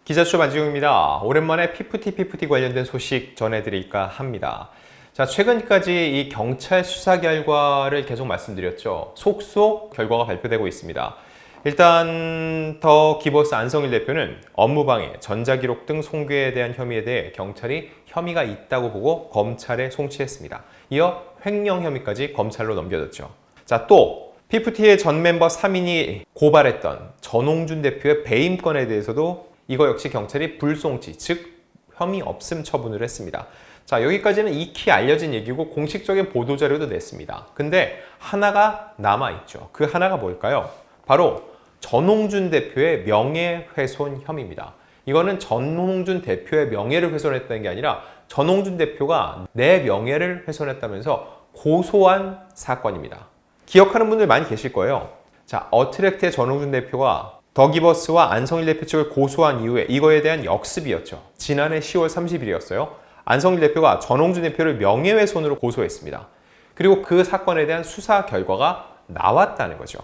기자수첩 안지용입니다. 오랜만에 PPT 관련된 소식 전해드릴까 합니다. 자, 최근까지 이 경찰 수사 결과를 계속 말씀드렸죠. 속속 결과가 발표되고 있습니다. 일단 더 기버스 안성일 대표는 업무방해, 전자기록 등 손괴에 대한 혐의에 대해 경찰이 혐의가 있다고 보고 검찰에 송치했습니다. 이어 횡령 혐의까지 검찰로 넘겨졌죠. 자, 또 PPT의 전 멤버 3인이 고발했던 전홍준 대표의 배임 건에 대해서도 이거 역시 경찰이 불송치, 즉 혐의 없음 처분을 했습니다. 자, 여기까지는 익히 알려진 얘기고 공식적인 보도자료도 냈습니다. 근데 하나가 남아있죠. 그 하나가 뭘까요? 바로 전홍준 대표의 명예훼손 혐의입니다. 이거는 전홍준 대표의 명예를 훼손했다는 게 아니라 전홍준 대표가 내 명예를 훼손했다면서 고소한 사건입니다. 기억하는 분들 많이 계실 거예요. 자, 어트랙트의 전홍준 대표가 더기버스와 안성일 대표 측을 고소한 이후에 이거에 대한 역습이었죠. 지난해 10월 30일이었어요. 안성일 대표가 전홍준 대표를 명예훼손으로 고소했습니다. 그리고 그 사건에 대한 수사 결과가 나왔다는 거죠.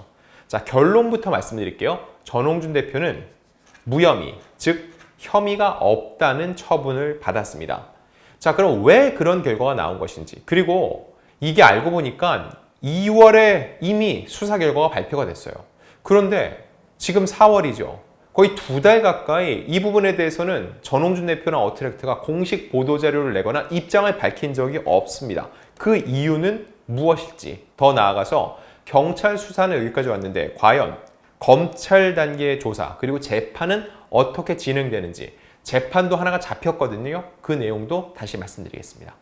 자, 결론부터 말씀드릴게요. 전홍준 대표는 무혐의, 즉 혐의가 없다는 처분을 받았습니다. 자, 그럼 왜 그런 결과가 나온 것인지, 그리고 이게 알고 보니까 2월에 이미 수사 결과가 발표가 됐어요. 그런데 지금 4월이죠. 거의 2달 가까이 이 부분에 대해서는 전홍준 대표나 어트랙트가 공식 보도자료를 내거나 입장을 밝힌 적이 없습니다. 그 이유는 무엇일지, 더 나아가서 경찰 수사는 여기까지 왔는데 과연 검찰 단계의 조사 그리고 재판은 어떻게 진행되는지, 재판도 하나가 잡혔거든요. 그 내용도 다시 말씀드리겠습니다.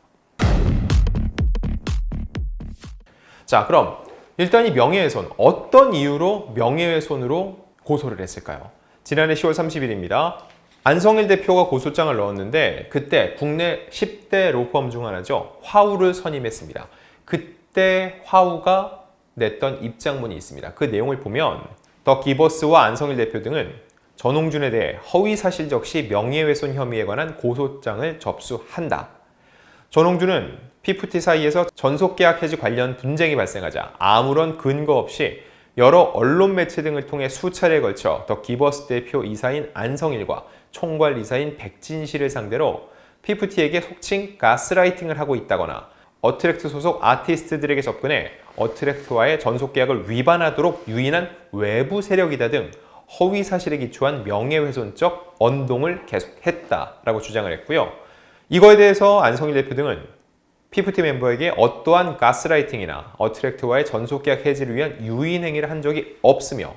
자, 그럼 일단 이 명예훼손, 어떤 이유로 명예훼손으로 고소를 했을까요? 지난해 10월 30일입니다. 안성일 대표가 고소장을 넣었는데 그때 국내 10대 로펌 중 하나죠. 화우를 선임했습니다. 그때 화우가 냈던 입장문이 있습니다. 그 내용을 보면 더 기버스와 안성일 대표 등은 전홍준에 대해 허위사실 적시 명예훼손 혐의에 관한 고소장을 접수한다. 전홍준은 PPT 사이에서 전속계약 해지 관련 분쟁이 발생하자 아무런 근거 없이 여러 언론 매체 등을 통해 수차례에 걸쳐 더 기버스 대표 이사인 안성일과 총괄 이사인 백진실을 상대로 PPT에게 속칭 가스라이팅을 하고 있다거나 어트랙트 소속 아티스트들에게 접근해 어트랙트와의 전속계약을 위반하도록 유인한 외부 세력이다 등 허위 사실에 기초한 명예훼손적 언동을 계속했다라고 주장을 했고요. 이거에 대해서 안성일 대표 등은 PPT 멤버에게 어떠한 가스라이팅이나 어트랙트와의 전속계약 해지를 위한 유인 행위를 한 적이 없으며,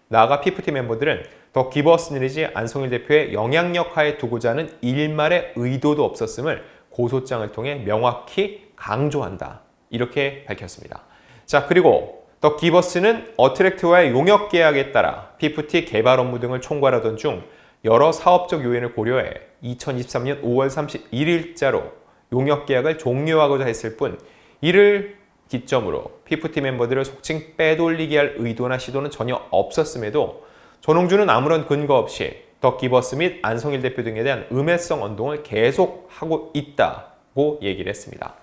나아가 PPT 멤버들은 더 기버스 내지 안성일 대표의 영향력 하에 두고자 하는 일말의 의도도 없었음을 고소장을 통해 명확히 강조한다. 이렇게 밝혔습니다. 자, 그리고 더 기버스는 어트랙트와의 용역 계약에 따라 PPT 개발 업무 등을 총괄하던 중 여러 사업적 요인을 고려해 2023년 5월 31일자로 용역 계약을 종료하고자 했을 뿐, 이를 기점으로 PPT 멤버들을 속칭 빼돌리게 할 의도나 시도는 전혀 없었음에도 전홍준은 아무런 근거 없이 더 기버스 및 안성일 대표 등에 대한 음해성 언동을 계속하고 있다고 얘기를 했습니다.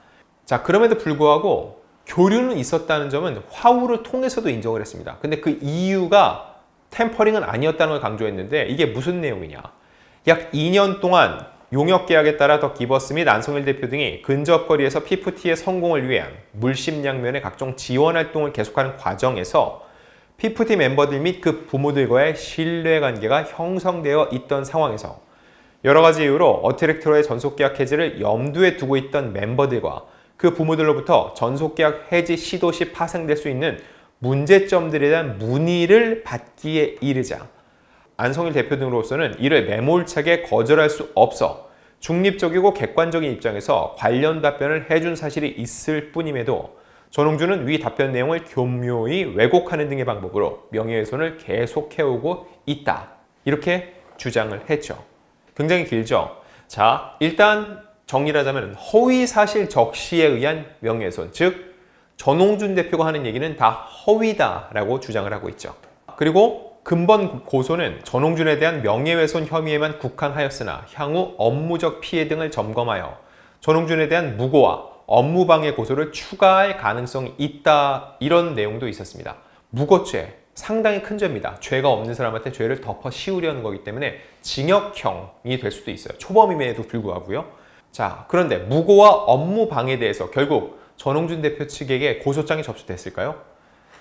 자, 그럼에도 불구하고 교류는 있었다는 점은 화우를 통해서도 인정을 했습니다. 근데 그 이유가 템퍼링은 아니었다는 걸 강조했는데, 이게 무슨 내용이냐. 약 2년 동안 용역 계약에 따라 더 기버스 및 안성일 대표 등이 근접거리에서 PPT의 성공을 위한 물심양면의 각종 지원 활동을 계속하는 과정에서 PPT 멤버들 및 그 부모들과의 신뢰관계가 형성되어 있던 상황에서 여러 가지 이유로 어트랙트와의 전속계약 해지를 염두에 두고 있던 멤버들과 그 부모들로부터 전속계약 해지 시도 시 파생될 수 있는 문제점들에 대한 문의를 받기에 이르자 안성일 대표 등으로서는 이를 매몰차게 거절할 수 없어 중립적이고 객관적인 입장에서 관련 답변을 해준 사실이 있을 뿐임에도 전홍준은 위 답변 내용을 교묘히 왜곡하는 등의 방법으로 명예훼손을 계속해오고 있다. 이렇게 주장을 했죠. 굉장히 길죠. 자, 일단 정리를 하자면 허위사실 적시에 의한 명예훼손, 즉 전홍준 대표가 하는 얘기는 다 허위다라고 주장을 하고 있죠. 그리고 근본 고소는 전홍준에 대한 명예훼손 혐의에만 국한하였으나 향후 업무적 피해 등을 점검하여 전홍준에 대한 무고와 업무방해 고소를 추가할 가능성이 있다, 이런 내용도 있었습니다. 무고죄, 상당히 큰 죄입니다. 죄가 없는 사람한테 죄를 덮어 씌우려는 거기 때문에 징역형이 될 수도 있어요. 초범임에도 불구하고요. 자, 그런데 무고와 업무 방해에 대해서 결국 전홍준 대표 측에게 고소장이 접수됐을까요?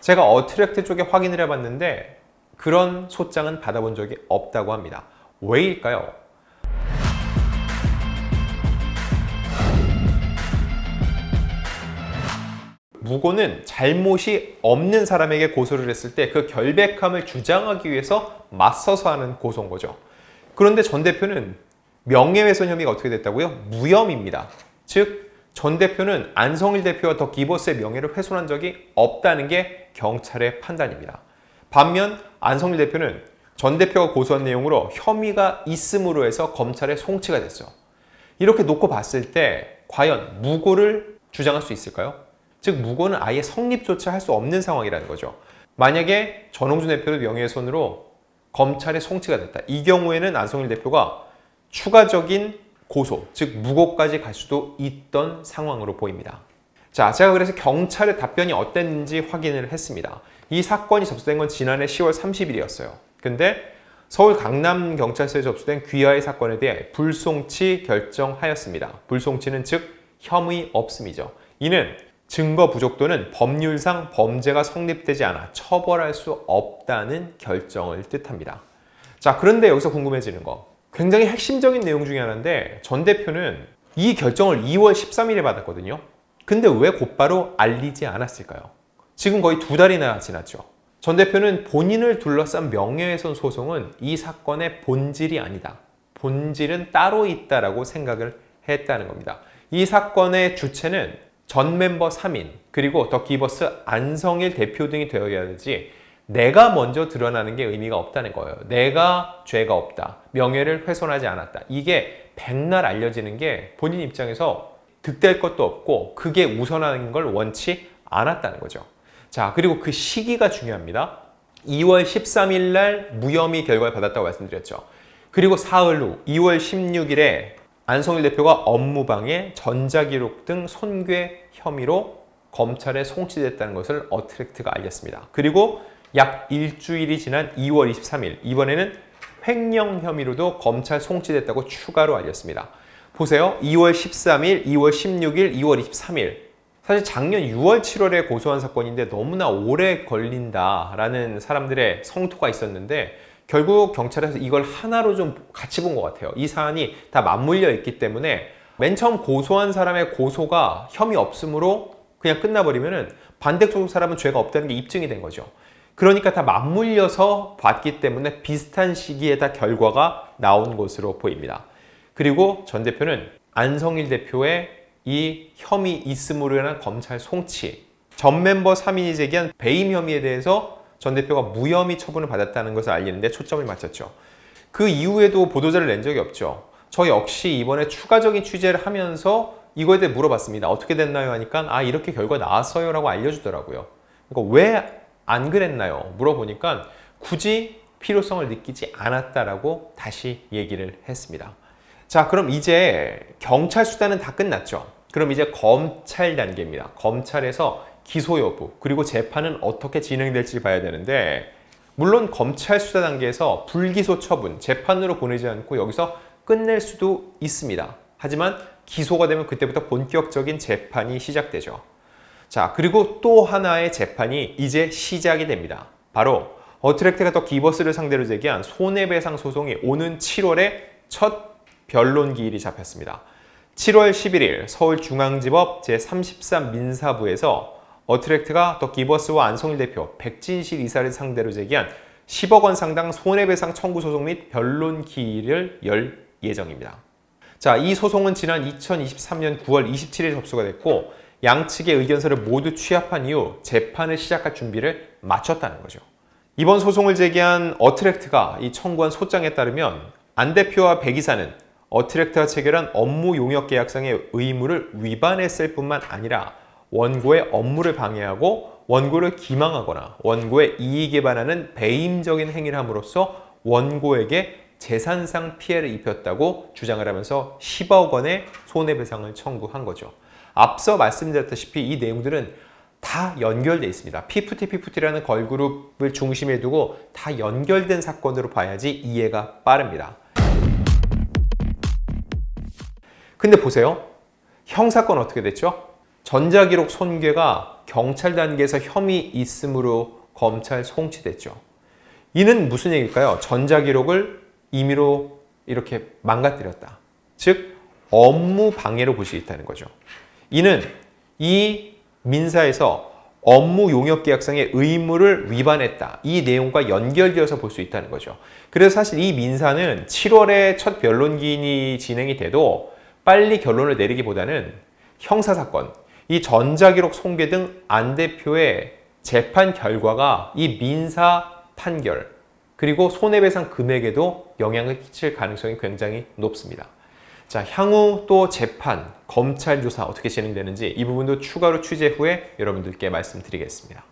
제가 어트랙트 쪽에 확인을 해봤는데 그런 소장은 받아본 적이 없다고 합니다. 왜일까요? 무고는 잘못이 없는 사람에게 고소를 했을 때 그 결백함을 주장하기 위해서 맞서서 하는 고소인 거죠. 그런데 전 대표는 명예훼손 혐의가 어떻게 됐다고요? 무혐의입니다. 즉, 전 대표는 안성일 대표와 더 기버스의 명예를 훼손한 적이 없다는 게 경찰의 판단입니다. 반면 안성일 대표는 전 대표가 고소한 내용으로 혐의가 있음으로 해서 검찰에 송치가 됐어요. 이렇게 놓고 봤을 때 과연 무고를 주장할 수 있을까요? 즉 무고는 아예 성립조차 할 수 없는 상황이라는 거죠. 만약에 전홍준 대표도 명예훼손으로 검찰에 송치가 됐다. 이 경우에는 안성일 대표가 추가적인 고소, 즉 무고까지 갈 수도 있던 상황으로 보입니다. 자, 제가 그래서 경찰의 답변이 어땠는지 확인을 했습니다. 이 사건이 접수된 건 지난해 10월 30일이었어요. 근데 서울 강남경찰서에 접수된 귀하의 사건에 대해 불송치 결정하였습니다. 불송치는 즉 혐의 없음이죠. 이는 증거 부족 또는 법률상 범죄가 성립되지 않아 처벌할 수 없다는 결정을 뜻합니다. 자, 그런데 여기서 궁금해지는 거. 굉장히 핵심적인 내용 중에 하나인데 전 대표는 이 결정을 2월 13일에 받았거든요. 근데 왜 곧바로 알리지 않았을까요? 지금 거의 2달이나 지났죠. 전 대표는 본인을 둘러싼 명예훼손 소송은 이 사건의 본질이 아니다. 본질은 따로 있다라고 생각을 했다는 겁니다. 이 사건의 주체는 전 멤버 3인 그리고 더 기버스 안성일 대표 등이 되어야 되지 내가 먼저 드러나는 게 의미가 없다는 거예요. 내가 죄가 없다. 명예를 훼손하지 않았다. 이게 백날 알려지는 게 본인 입장에서 득될 것도 없고 그게 우선하는 걸 원치 않았다는 거죠. 자, 그리고 그 시기가 중요합니다. 2월 13일 날 무혐의 결과를 받았다고 말씀드렸죠. 그리고 사흘 후 2월 16일에 안성일 대표가 업무방해, 전자기록 등 손괴 혐의로 검찰에 송치됐다는 것을 어트랙트가 알렸습니다. 그리고 약 일주일이 지난 2월 23일, 이번에는 횡령 혐의로도 검찰 송치됐다고 추가로 알렸습니다. 보세요. 2월 13일, 2월 16일, 2월 23일. 사실 작년 6월, 7월에 고소한 사건인데 너무나 오래 걸린다라는 사람들의 성토가 있었는데 결국 경찰에서 이걸 하나로 좀 같이 본 것 같아요. 이 사안이 다 맞물려 있기 때문에 맨 처음 고소한 사람의 고소가 혐의 없음으로 그냥 끝나버리면은 반대쪽 사람은 죄가 없다는 게 입증이 된 거죠. 그러니까 다 맞물려서 봤기 때문에 비슷한 시기에 다 결과가 나온 것으로 보입니다. 그리고 전 대표는 안성일 대표의 이 혐의 있음으로 인한 검찰 송치, 전 멤버 3인이 제기한 배임 혐의에 대해서 전 대표가 무혐의 처분을 받았다는 것을 알리는데 초점을 맞췄죠. 그 이후에도 보도자를 낸 적이 없죠. 저 역시 이번에 추가적인 취재를 하면서 이거에 대해 물어봤습니다. 어떻게 됐나요? 하니까 이렇게 결과 나왔어요 라고 알려주더라고요. 그러니까 왜 안 그랬나요? 물어보니까 굳이 필요성을 느끼지 않았다라고 다시 얘기를 했습니다. 자, 그럼 이제 경찰 수단은 다 끝났죠. 그럼 이제 검찰 단계입니다. 검찰에서 기소 여부, 그리고 재판은 어떻게 진행될지 봐야 되는데 물론 검찰 수사 단계에서 불기소 처분, 재판으로 보내지 않고 여기서 끝낼 수도 있습니다. 하지만 기소가 되면 그때부터 본격적인 재판이 시작되죠. 자, 그리고 또 하나의 재판이 이제 시작이 됩니다. 바로 어트랙트가 더 기버스를 상대로 제기한 손해배상 소송이 오는 7월에 첫 변론 기일이 잡혔습니다. 7월 11일 서울중앙지법 제33민사부에서 어트랙트가 더 기버스와 안성일 대표, 백진실 이사를 상대로 제기한 10억 원 상당 손해배상 청구 소송 및 변론 기일을 열 예정입니다. 자, 이 소송은 지난 2023년 9월 27일 접수가 됐고 양측의 의견서를 모두 취합한 이후 재판을 시작할 준비를 마쳤다는 거죠. 이번 소송을 제기한 어트랙트가 이 청구한 소장에 따르면 안 대표와 백 이사는 어트랙트가 체결한 업무 용역 계약상의 의무를 위반했을 뿐만 아니라 원고의 업무를 방해하고 원고를 기망하거나 원고의 이익에 반하는 배임적인 행위를 함으로써 원고에게 재산상 피해를 입혔다고 주장을 하면서 10억 원의 손해배상을 청구한 거죠. 앞서 말씀드렸다시피 이 내용들은 다 연결돼 있습니다. P2T, P2T라는 걸그룹을 중심에 두고 다 연결된 사건으로 봐야지 이해가 빠릅니다. 근데 보세요. 형사건 어떻게 됐죠? 전자기록 손괴가 경찰 단계에서 혐의 있음으로 검찰 송치됐죠. 이는 무슨 얘기일까요? 전자기록을 임의로 이렇게 망가뜨렸다. 즉 업무 방해로 볼 수 있다는 거죠. 이는 이 민사에서 업무 용역 계약상의 의무를 위반했다. 이 내용과 연결되어서 볼 수 있다는 거죠. 그래서 사실 이 민사는 7월에 첫 변론기인이 진행이 돼도 빨리 결론을 내리기보다는 형사사건, 이 전자기록 손괴 등 안 대표의 재판 결과가 이 민사 판결 그리고 손해배상 금액에도 영향을 끼칠 가능성이 굉장히 높습니다. 자, 향후 또 재판, 검찰 조사 어떻게 진행되는지 이 부분도 추가로 취재 후에 여러분들께 말씀드리겠습니다.